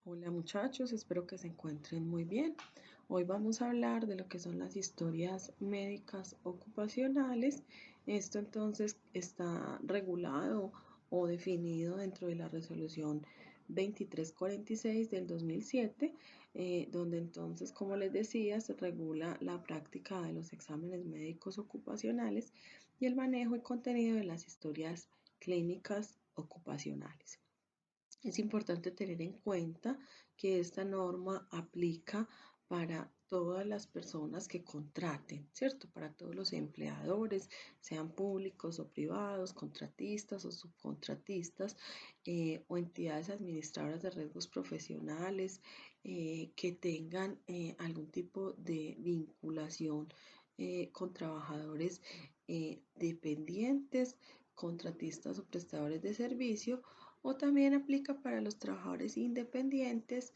Hola muchachos, espero que se encuentren muy bien. Hoy vamos a hablar de lo que son las historias médicas ocupacionales. Esto entonces está regulado o definido dentro de la resolución 2346 del 2007, donde entonces, como les decía, se regula la práctica de los exámenes médicos ocupacionales y el manejo y contenido de las historias clínicas ocupacionales. Es importante tener en cuenta que esta norma aplica para todas las personas que contraten, ¿cierto? Para todos los empleadores, sean públicos o privados, contratistas o subcontratistas, o entidades administradoras de riesgos profesionales que tengan algún tipo de vinculación con trabajadores dependientes, contratistas o prestadores de servicio, o también aplica para los trabajadores independientes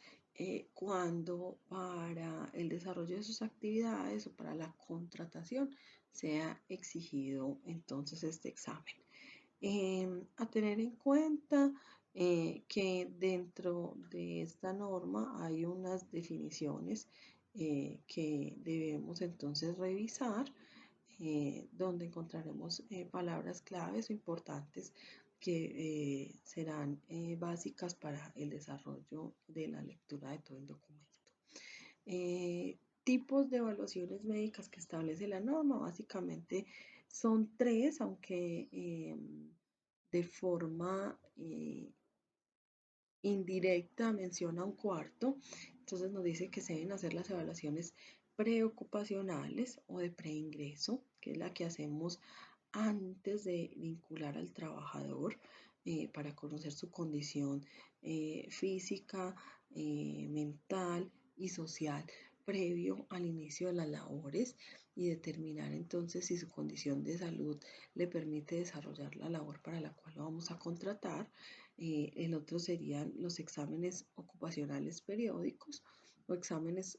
cuando para el desarrollo de sus actividades o para la contratación sea exigido entonces este examen. A tener en cuenta que dentro de esta norma hay unas definiciones que debemos entonces revisar, donde encontraremos palabras claves o importantes que serán básicas para el desarrollo de la lectura de todo el documento. Tipos de evaluaciones médicas que establece la norma, básicamente son tres, aunque de forma indirecta menciona un cuarto. Entonces nos dice que se deben hacer las evaluaciones preocupacionales o de preingreso, que es la que hacemos antes de vincular al trabajador para conocer su condición física, mental y social previo al inicio de las labores y determinar entonces si su condición de salud le permite desarrollar la labor para la cual lo vamos a contratar. El otro serían los exámenes ocupacionales periódicos o exámenes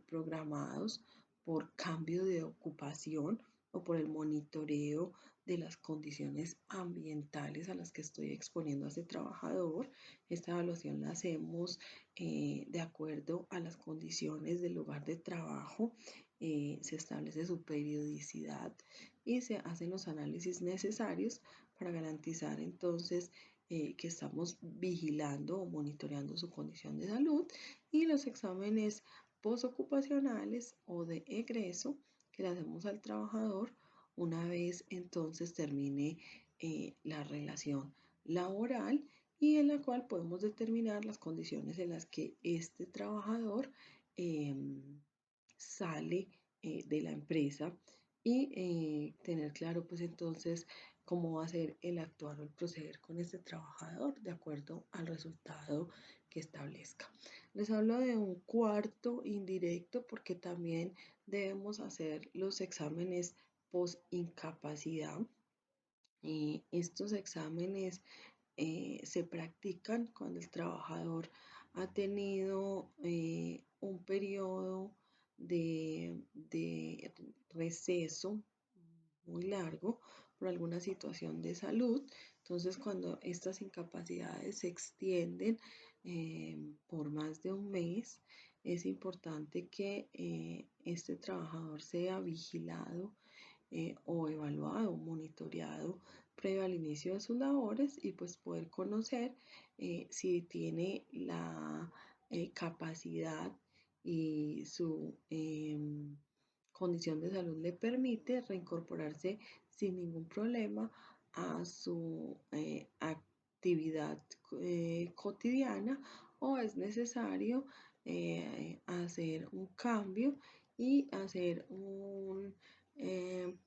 programados por cambio de ocupación o por el monitoreo de las condiciones ambientales a las que estoy exponiendo a ese trabajador. Esta evaluación la hacemos de acuerdo a las condiciones del lugar de trabajo. Se establece su periodicidad y se hacen los análisis necesarios para garantizar entonces que estamos vigilando o monitoreando su condición de salud, y los exámenes postocupacionales o de egreso que le hacemos al trabajador una vez entonces termine la relación laboral, y en la cual podemos determinar las condiciones en las que este trabajador eh, sale de la empresa, y tener claro pues entonces cómo va a ser el actuar o el proceder con este trabajador de acuerdo al resultado que establezca. Les hablo de un cuarto indirecto porque también debemos hacer los exámenes post incapacidad. Estos exámenes se practican cuando el trabajador ha tenido un periodo de receso muy largo por alguna situación de salud. Entonces, cuando estas incapacidades se extienden por más de un mes, es importante que este trabajador sea vigilado o evaluado, monitoreado previo al inicio de sus labores, y pues poder conocer si tiene la capacidad y su condición de salud le permite reincorporarse sin ningún problema a su actividad cotidiana, o es necesario hacer un cambio y hacer un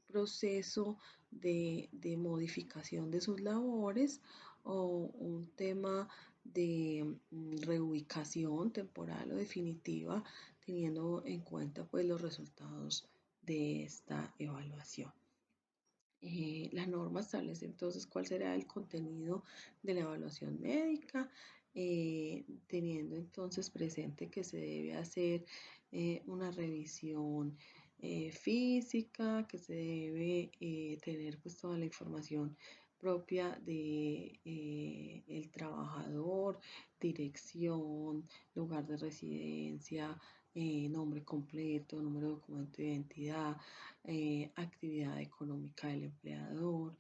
proceso de modificación de sus labores, o un tema de reubicación temporal o definitiva, teniendo en cuenta pues los resultados de esta evaluación. La norma establece entonces cuál será el contenido de la evaluación médica, teniendo entonces presente que se debe hacer una revisión física, que se debe tener pues toda la información propia de el trabajador, dirección, lugar de residencia, nombre completo, número de documento de identidad, actividad económica del empleador,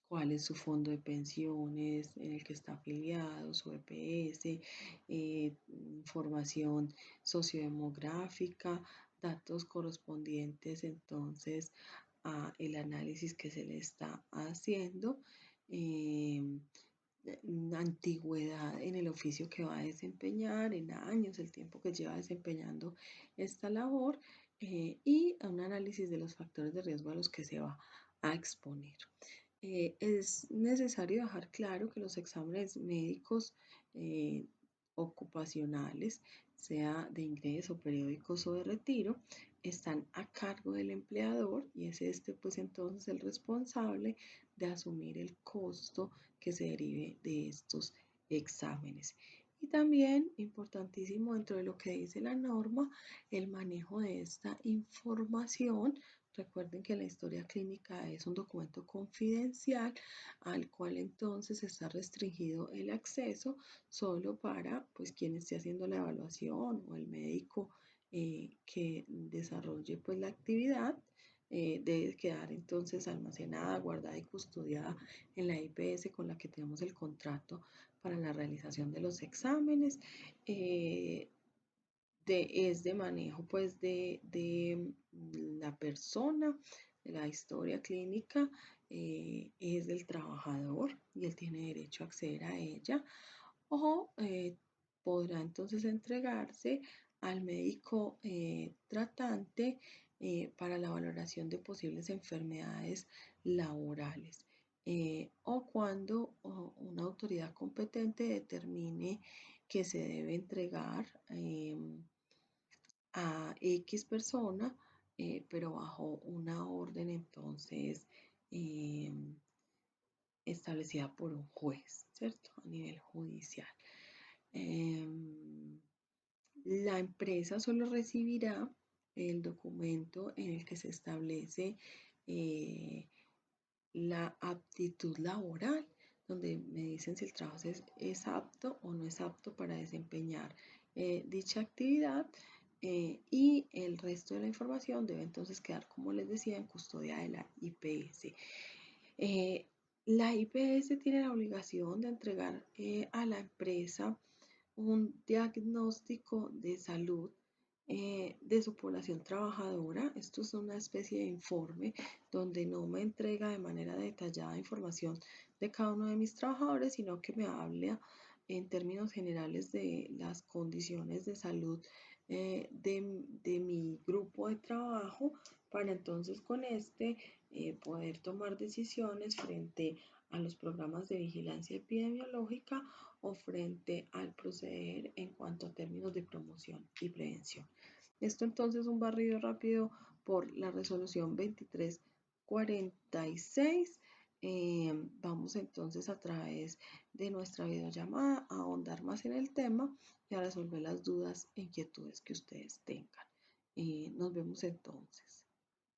cuál es su fondo de pensiones en el que está afiliado, su EPS, información sociodemográfica, datos correspondientes entonces a el análisis que se le está haciendo, eh, antigüedad en el oficio que va a desempeñar, en años, el tiempo que lleva desempeñando esta labor, y un análisis de los factores de riesgo a los que se va a exponer. Es necesario dejar claro que los exámenes médicos eh, ocupacionales, sea de ingreso, periódicos o de retiro, están a cargo del empleador y es este pues entonces el responsable de asumir el costo que se derive de estos exámenes. Y también, importantísimo dentro de lo que dice la norma, el manejo de esta información. Recuerden que la historia clínica es un documento confidencial al cual entonces está restringido el acceso solo para pues quien esté haciendo la evaluación o el médico que desarrolle pues la actividad. Debe quedar entonces almacenada, guardada y custodiada en la IPS con la que tenemos el contrato para la realización de los exámenes. Es de manejo pues de la persona, de la historia clínica, es del trabajador y él tiene derecho a acceder a ella o podrá entonces entregarse al médico tratante para la valoración de posibles enfermedades laborales. O cuando una autoridad competente determine que se debe entregar a X persona, pero bajo una orden entonces eh, establecida por un juez, ¿cierto? A nivel judicial. La empresa solo recibirá el documento en el que se establece eh, la aptitud laboral, donde me dicen si el trabajo es apto o no es apto para desempeñar dicha actividad, y el resto de la información debe entonces quedar, como les decía, en custodia de la IPS. Eh, la IPS tiene la obligación de entregar a la empresa un diagnóstico de salud de su población trabajadora. Esto es una especie de informe donde no me entrega de manera detallada información de cada uno de mis trabajadores, sino que me habla en términos generales de las condiciones de salud de mi grupo de trabajo para entonces con este poder tomar decisiones frente a los programas de vigilancia epidemiológica o frente al proceder en cuanto a términos de promoción y prevención. Esto entonces un barrido rápido por la resolución 2346. Vamos entonces a través de nuestra videollamada a ahondar más en el tema y a resolver las dudas e inquietudes que ustedes tengan. Nos vemos entonces.